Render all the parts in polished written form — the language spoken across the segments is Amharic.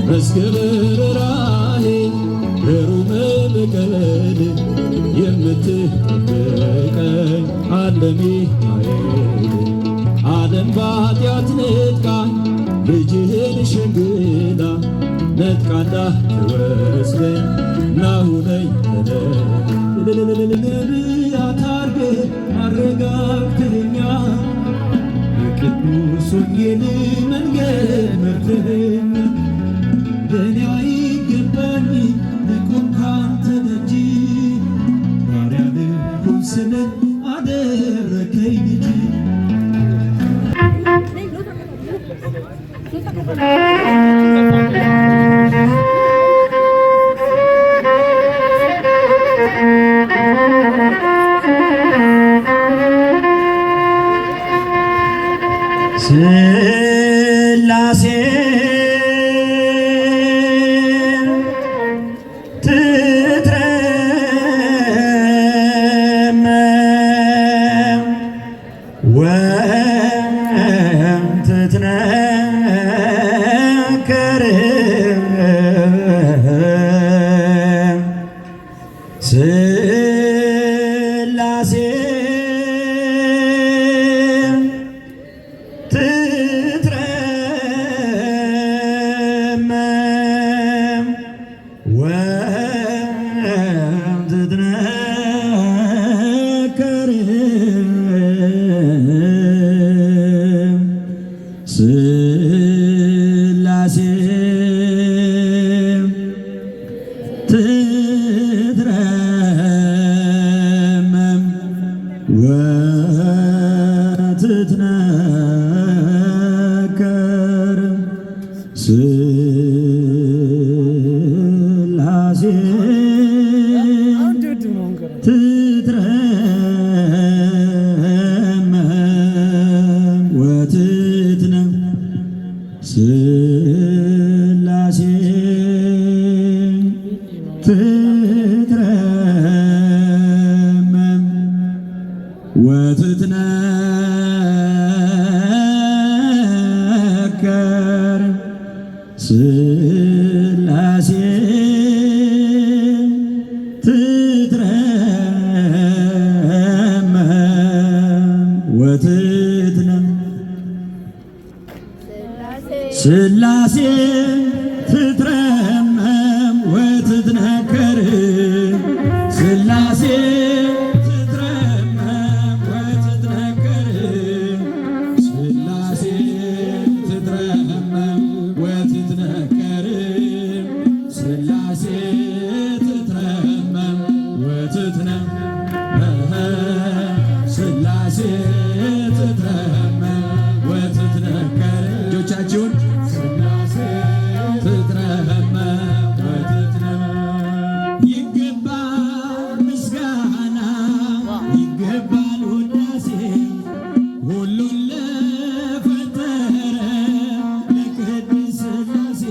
መስክር ራእይ ሩም በቀል የምትጠብቀኝ ዓለም ሚካኤል ዓለም በኃጢአት ነጥቃ ልጅህን ሸንግላ ነጥቃና ትወስደኝ ናሁነኝ ነቢያት አድርገህ አረጋግተኸኛል የቅዱስ ወንጌል መንገድ መርተኸኛል ለእኔ አይገባኝ ልቆም ካንተ ደጅ ባሪያ ልሁን ስልህ አደረከኝ ልጅ ስላሴ ትትረመም ወትትነከር ስላሴ ትትረመም ወትትነከር ስላሴ ትትረመም ወትትነከር ስላሴ ትትረመም ወትትነ ስላሴ ትትረመም ወትትነከር ስላሴ ትትረመም ወትትነ ስላሴ ትትረመም ወትትነከር ስላሴ ትትረመም ወትትነከር ስላሴ ትትረመም ወትትነከር ስላሴ ትትረመም ወትትነ ስላሴ ትትረመም ወትትነከር እጆቻችሁን ስላሴ ትትረመም ወትትነ ይገባል ምስጋና ይገባል ውዳሴ ሁሉን ለፈጠረ ለቅድስት ሥላሴ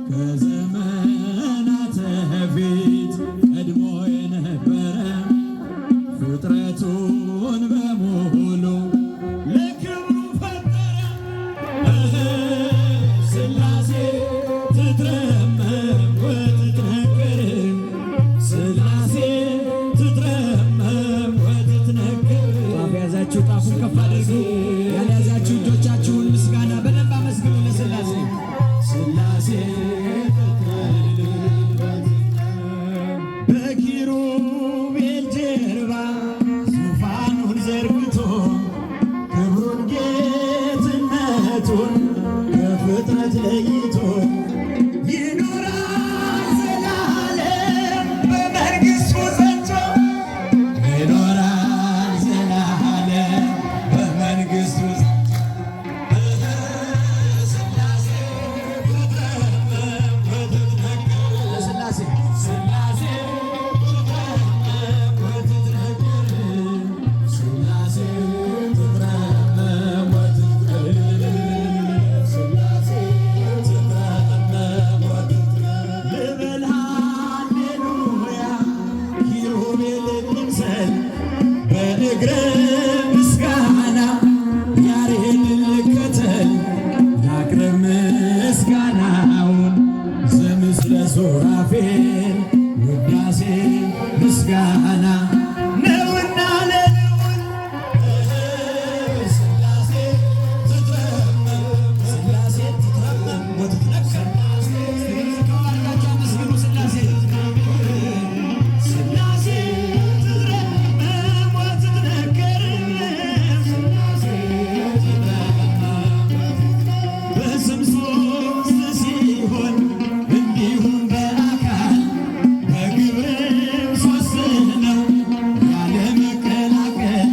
ከዘመናት በፊት ቀድሞ የነበረ ፍጥረቱን በሙሉ ለክብሩ ፈጠረ ስላሴ ትትረመም ወትትነከር ስላሴ ትትረመም ወትትነከር ጣፍ ያዛችሁ ጣፉን ከፍ አድርጉ ያልያዛችሁ እጆቻችሁን ምስጋና በደንብ አመስግኑ ለስላሴ ስላሴ በኪሩቤል ጀርባ ዙፋኑን ዘርግቶ ክብሩን ጌትነቱን ከፍጥረት ለይቶ ይኖራል ዘላለም በመንግሥቱ ጸንቶ ይኖራል ዘላለም በመንግሥቱ ስላሴ ትትረመም ወትትነከር ለስላሴ ስላሴ ትትረመም ወትትነከር ስላሴ ትትረመም ወትትነከር ስላሴ ትትረመም ሱራፌል ውዳሴ ምስጋና ነውና ለልዑል ሥላሴ ትትረመም ሥላሴ ትትረመም ወትትነከር ተባርካችሁ አመስግኑ ሥላሴ ሥላሴ ትትረመም ወትትነከር በስም ሦስት ሲሆን እንዲሁም በአካል በግብርም ሦስት ነው ያለ መቀላቀል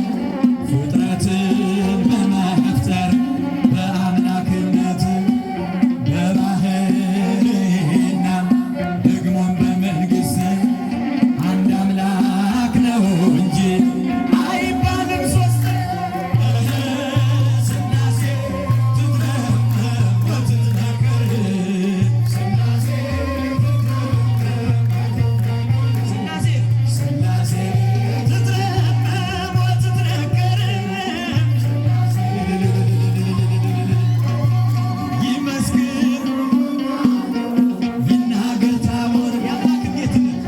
ፍጥረትን በመፍጠር በአምላክነት በባህርይና ደግሞም በመንግሥት አንድ አምላክ ነው እንጂ አይባልም ሦስት ሥላሴ ትትረመም ወትትነከር ሥላሴ ሥላሴ ትትረመም ወትትነከር ይመስክር ይናገር ታቦር የአምላክ ጌትነት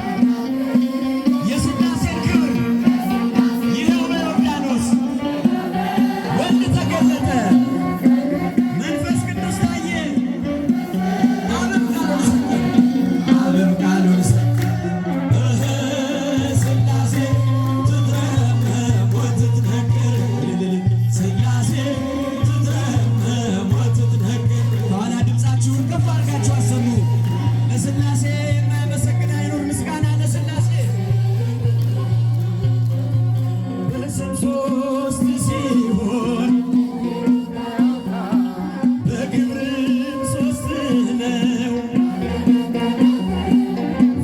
የሥላሴን ክብር ይኸው በዮርዳኖስ ወልድ ተገለጠ መንፈስ ቅዱስ ታየ አብም ቃሉን ሰጠ ሥላሴ ትትረመም ወትትነከር ሥላሴ ትትረመም ወትትነከር ከኋላ ድምፃችሁን ከፍ አድርጋችሁ አሰሙ። ለሥላሴ የማያመሰግን አይኖር። ምስጋና ለሥላሴ በስም ሦስት ሲሆን በግብርም ሦስት ነው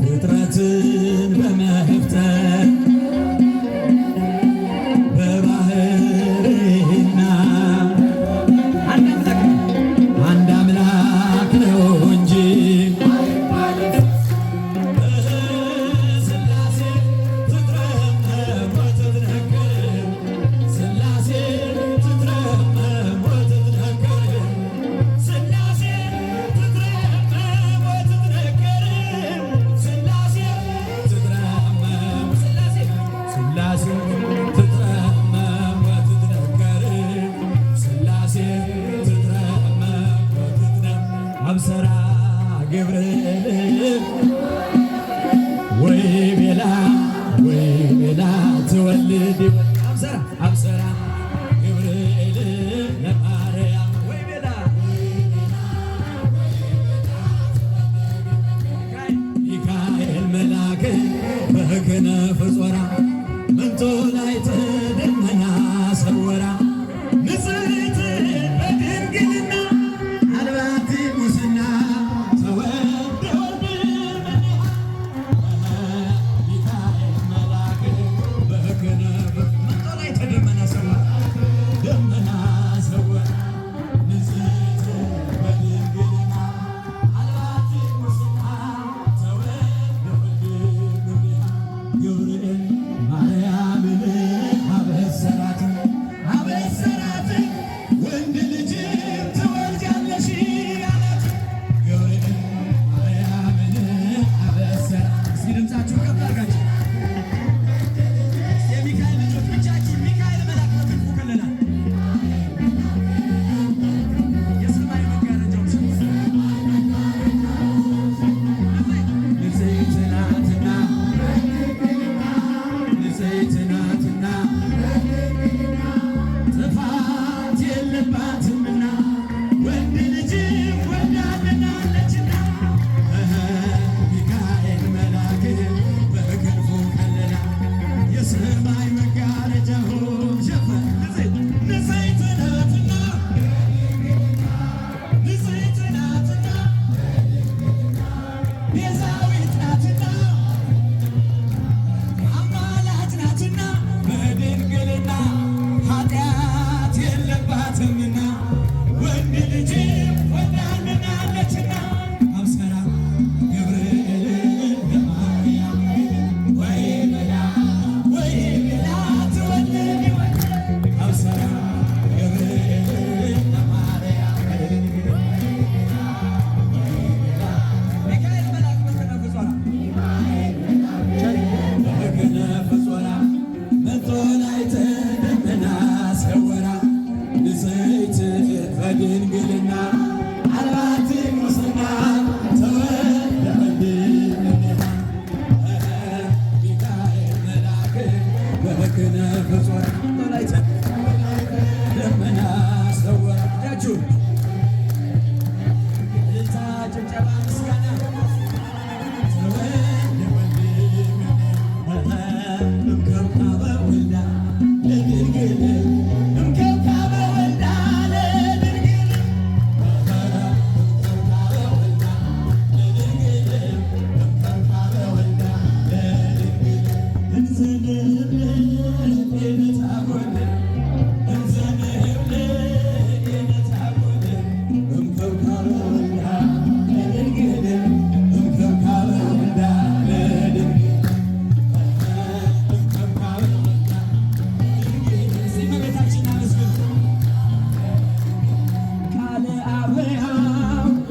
ፍጥረትን በመፍጠር በባህርይና አንድ አምላክ ነው እንጂ ሥላሴ ትትረመም ወትትነከር ሥላሴ ትትረመም ወትትነከር ሥላሴ ትትረመም ወትትነከር ሥላሴ ትትረመም ሥላሴ ትትረመም ወትትነከር ሥላሴ ትትረመም ወትትነከር አብሰራ ገብርኤል ወይ ቤላ ትወልድ አብሰራ ገብርኤል ለማርያም ወይ ቤላ ሚካኤል መልአክ በክነፍ ጾራ መንቶ ላይ ደመና ሰወራ ንጽሕት በድንግልና አልባቲ ሙስና ተወልደ ወልድ ሚካኤል መልአክ በክነፍ መንቶ ላይ ደመና ሰወራ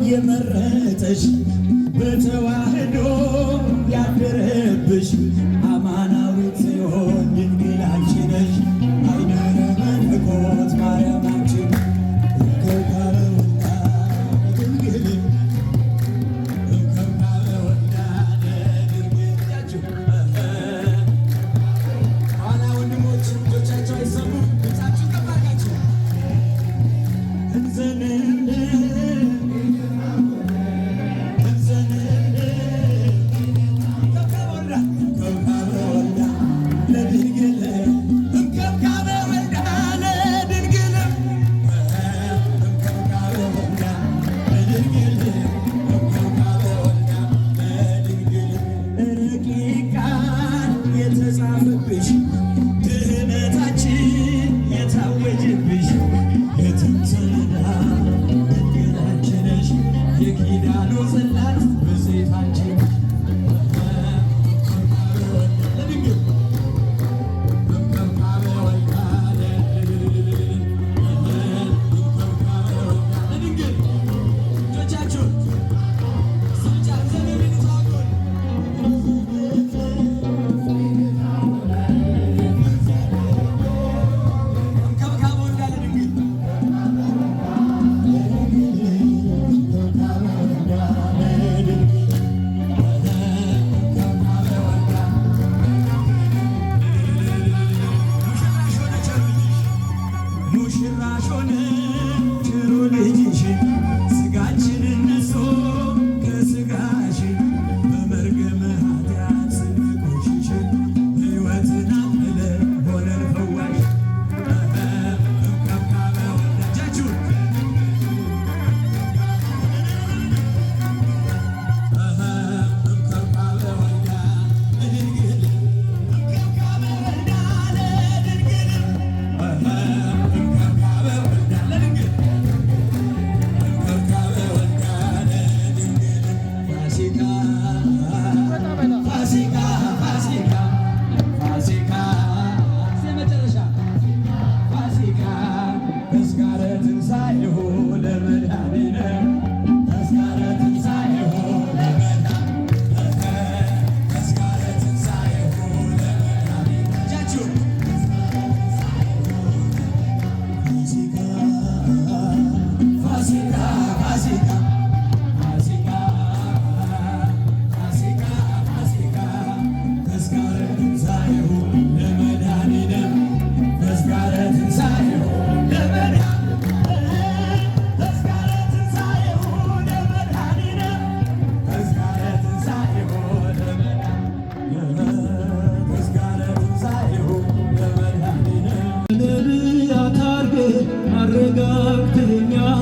የመረጠሽ በተዋህዶ ያደረብሽ አማናዊት ጽዮን ድንግል አንቺ ነሽ። አይደረ መለኮት ማርያም አንቺ ከውካበ ወልዳ ድንግል ከውካበ ወልዳ ድንግል ኋላ ወንድሞች ልጆቻቸው አይሰሙ ድምፃችሁ ጠባቃችሁ እንዘንል የተጻፈብሽ ድህነታችን የታወጀብሽ የትምስልና ድንግል አንቺ ነሽ። የኪዳኑ ጽላት ብፅዕት አንቺ ሙሽራሽ ሆነ ጭሩ ልጅሽ ስጋችንን ነሶ ከስጋሽ በመርገመ ኃጢአት ስንቆሽሽ ሕይወትን አቅልለ ሆነን ፈዋሽ ከብካበ ወዳጃችሁ ከብካበ ወልዳ ለድንግል ከብካበ ወልዳ ለድንግል አረጋግተኸኛል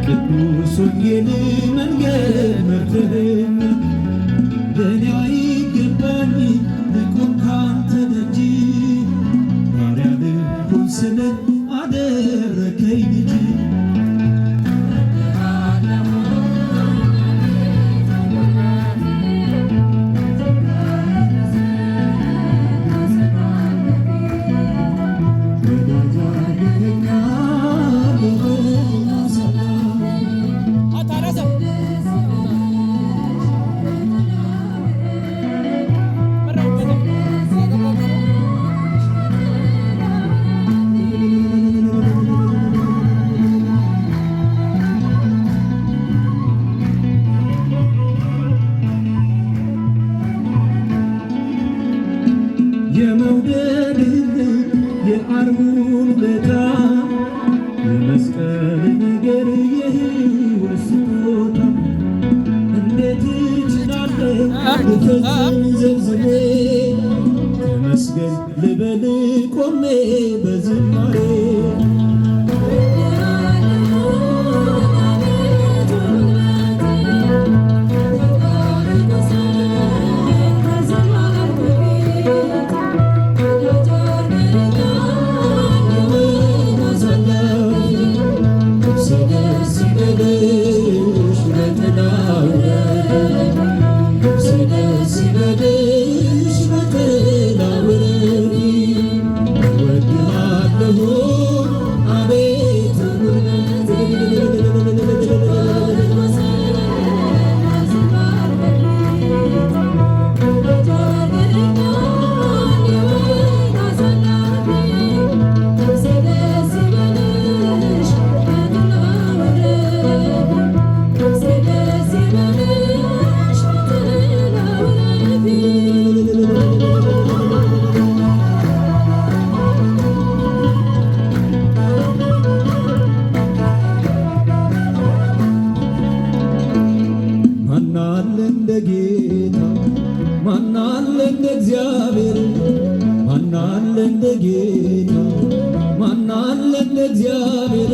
የቅዱስ ወንጌል መንገድ መርተኸኛል። ለእኔ አይገባኝ ልቆም ካንተ ደጅ ባሪያ ልሁን ስልህ አደረከኝ ልጅ የመውደድህ የአርሙን ለታ የመስቀል ነገር የሕይወት ስጦታ እንዴት እችላለሁ ልፈጽም ዘርዝሬ ተመስገን ልበል ቆሜ በዝማሬ ሲበድሽ በተላወረኝ ማናለ እንደ እግዚአብሔር ማናለ እንደ ጌታ ማናለ እንደ እግዚአብሔር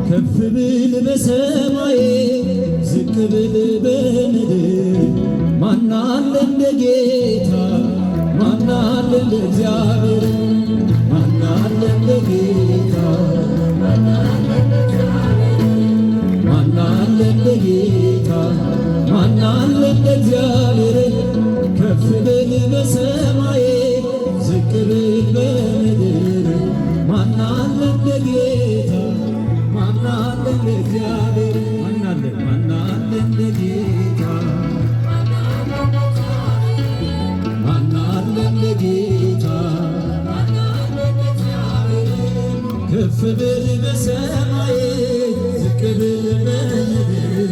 ከፍ ብል በሰማይ ዝቅ ብል በምድር ማናለ እንደ ጌታ ማናለ እንደ እግዚአብሔር ማናለ እንደ ጌታ ማናለ እንደ ጌታ ማናለ እንደ እግዚአብሔር ከፍ ብል በሰማይ ዝቅ ብል በምድር ማናለ እንደ ጌታ ማናለ እንደ እግዚአብሔር ማናለ እንደ ጌታ ማናለ እንደ ጌታ ከፍ ብል በሰማይ ዝቅ ብል በምድር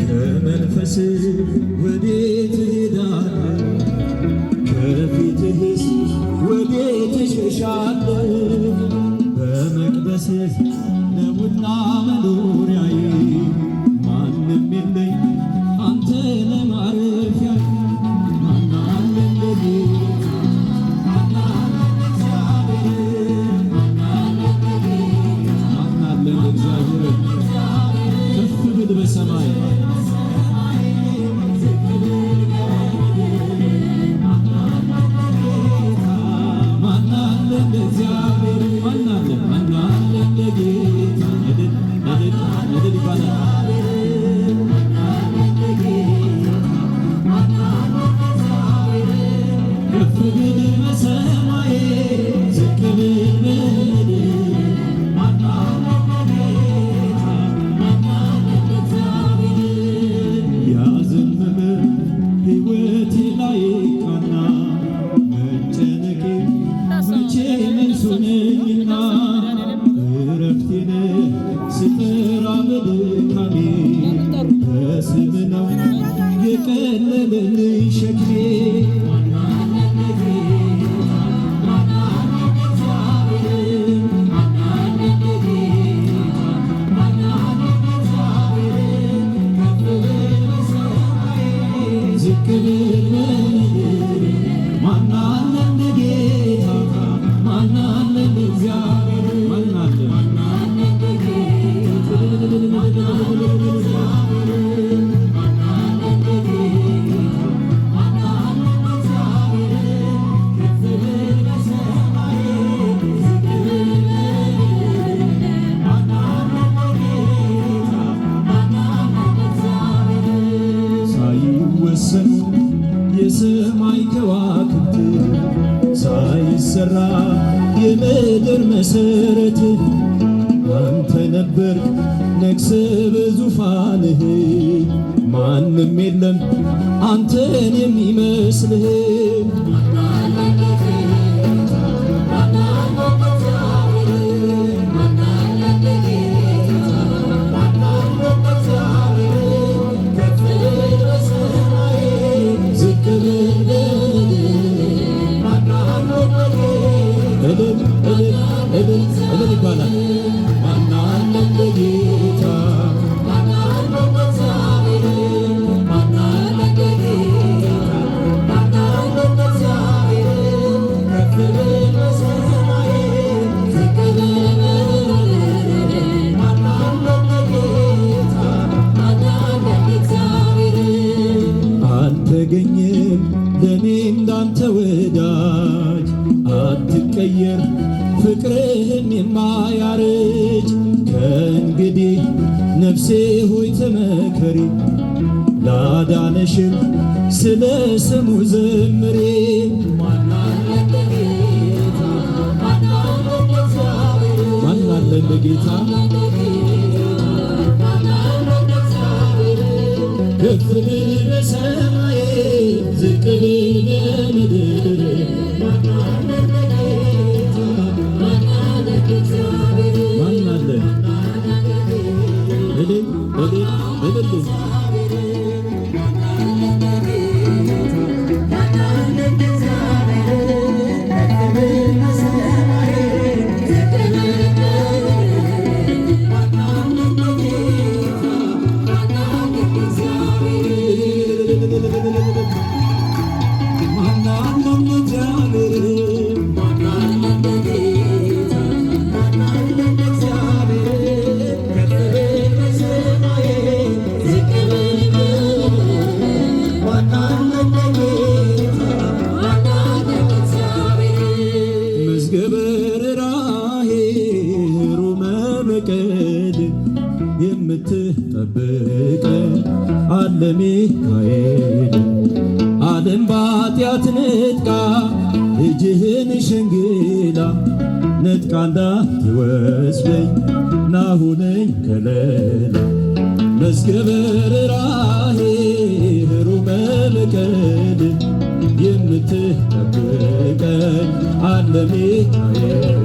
ከመንፈስ ወዴት እሄዳለሁ? ከፊትህስ ወዴት እሸሻለሁ? በመቅደስህ ነውና መኖሪያዬ ማንም የለኝ አንተ ለማረፊያዬ ማናለ እንደ ጌታ ማናለ እንደ እግዚአብሔር ማናለ እንደ እግዚአብሔር ከፍ ብል በሰማይ ማናለ እንደ እግዚአብሔር ማናለ እንደ ጌታ ነድድ ይባላል ከፍ ብል በሰማይ ዝቅ ብል በምድር ያዘመመ ሕይወቴ ላይ ቃና መጨነቄ መቼ መልሱ ነኝና እረፍቴን ስጠራ በድካሜ በስም ነው የቀለለልኝ ሸክሜ ዝቅ ብል በምድር ማናለ እንደ ጌታ ማናለ እንደ እግዚአብሔር ማናለ እንደ ጌታ ማናለ እንደ እግዚአብሔር ማናለ እንደ ጌታ ማናለ እንደ እግዚአብሔር ከፍ ብል በሰማይ ዝቅ ብል በምድር ማናለ እንደ ጌታ ማናለ እንደ እግዚአብሔር ሳይወሰኑ የሰማይ ከዋክብት ሳይሰራ የምድር መሰረት አንተ ነበር ነግሰ በዙፋንህ ማንም የለም አንተን የሚመስልህ ዝቅ ብል እልል ይባላል ማናለ እንደ ጌታ ማናለ እንደ እግዚአብሔር ማናለ እንደ ጌታ ማናለ እንደ እግዚአብሔር ከፍ ብል በሰማይ ዝቅ ብል በምድር ማናለ እንደ ጌታ ማናለ እንደ እግዚአብሔር አልተገኘም ለኔ እንዳንተ ወዳጅ አትቀየር ፍቅርህም የማያረጅ ከእንግዲህ ነፍሴ ሆይ ተመከሪ ላዳነሽም ስለ ስሙ ዘምሬ ማናለ እንደ ጌታ ማናለ እንደ እግዚአብሔር ማናለ እንደ ጌታ ማናለ እንደ እግዚአብሔር ከፍ ብል በሰማይ ዝቅ ብል በምድር ማናለ እንደ ጌታ ማናለ እንደ እግዚአብሔር ማናለ ርኅራኄ ሩመ በቀል የምትጠብቀን አለ ሚካኤል። ዓለም በኃጢአት ነጥቃ ልጅህን ሸንግላ ነጥቃ እንዳትወስደኝ ናሁነኝ ከለላ። መዝገበ ርኅራኄ ሩመ በቀል የምትጠብቀኝ አለ ሚካኤል።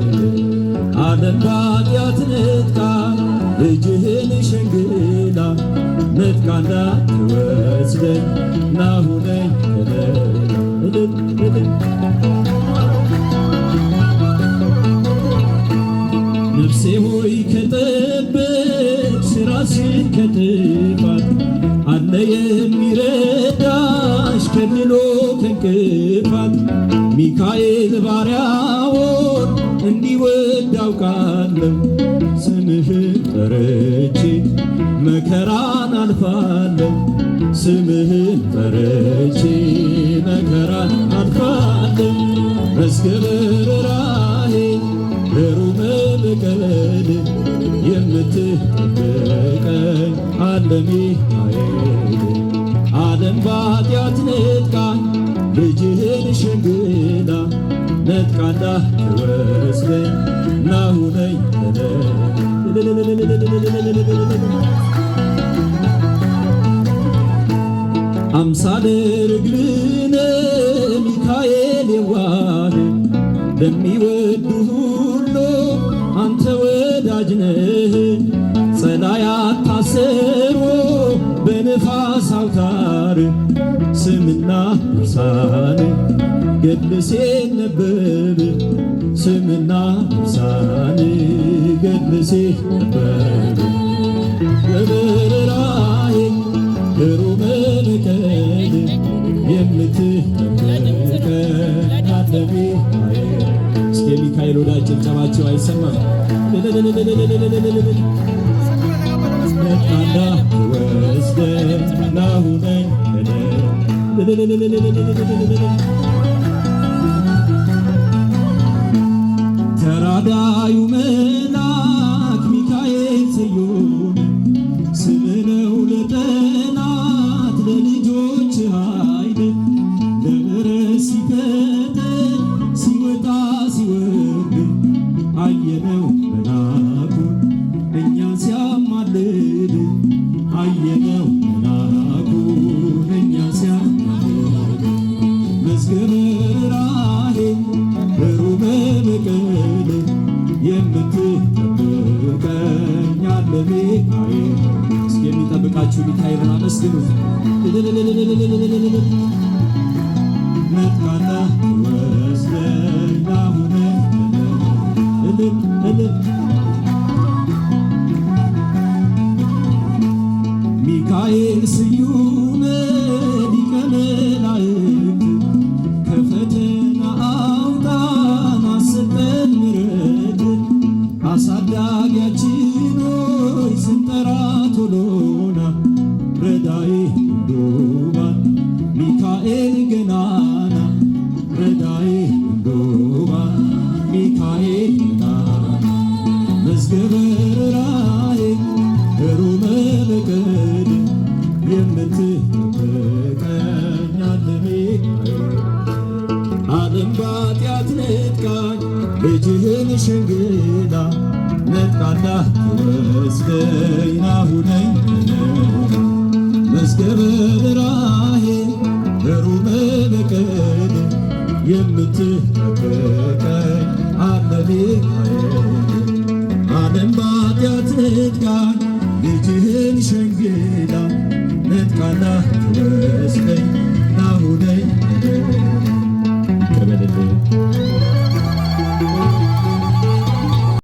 ዓለም በኃጢአት ነጥቃ ልጅህን ሸንግላ ነጥቃ እንዳትወስደኝ ናሁነኝ ከለላ። ነፍሴ ሆይ ከጠበቅሽ ራስሽን ከጥፋት አለ የሚረዳሽ ከልሎ ከእንቅፋት። ሚካኤል ባሪያውን እንዲወድ አውቃለሁ ስምህን ጠርቼ መከራን አልፋለሁ። ስምህን ጠርቼ መከራን አልፋለሁ። መዝገበ ርኅራኄ ሩመ በቀል የምትጠብቀኝ አለ ሚካኤል። ዓለም በኃጢአት ነጥቃ ልጅህን ሸንግላ ነጥቃ እንዳትወስደኝ ናሁነኝ አምሳለ ርግብነ ሚካኤል የዋህ ለሚወዱ ሁሉ አንተ ወዳጅ ነህ። ጸላያት ታሰሮ በነፋስ አውታር ስምና ድርሳን ገድል ሲነበብ ስምና ድርሳን ገድል ሲነበብ በርኅራኄ ሩመ በቀል የምትጠብቀን አለ ሚካኤል። እስኪ ሚካኤል ወዳጅ ጭብጨባቸው አይሰማም? ነጥቃ እንዳትወስደኝ ናሁነኝ ተራዳዩ መልአክ ሚካኤል ስዩም ስምህ ነው ለጠላት ለልጆች ኃይል። ለምሕረት ሲፈጥን ሲወጣ ሲወርድ አየነው መልአኩን እኛን ሲያማልድ አየነው መልአኩን እኛን ሲያማልድ። መዝገበ ርኅራኄ ሩመ በቀል የምትጠብቀኝ አለ ሚካኤል። እስኪ የሚጠብቃችሁ ሚካኤልን አመስግኑት። ነጥቃ እንዳትወስደኝ ናሁነኝ ሚካኤል ስዩም ሊቀ መላእክት ከፈተና አውጣን አሰጠን ምሕረት። አሳዳጊያችን ሆይ ስንጠራ ቶሎና ረዳኤ እንዱባን ሚካኤል ገናና ረዳኤ እንዱባን ሚካኤል ገናና። መዝገበ ርኅራኄ ሩመ በቀል የምትጠብቀኝ አለ ሚካኤል። ዓለም በኃጢአት ነጥቃኝ ልጅህን ሸንግላ ነጥቃ እንዳትወስደኝ ናሁነኝ ከለላ። መዝገበ ርኅራኄ ሩመ በቀል የምትጠብቀኝ አለ ሚካኤል። ዓለም በኃጢአት ነጥቃኝ ልጅህን ሸንግላ ነጥቃ እንዳትወስደኝ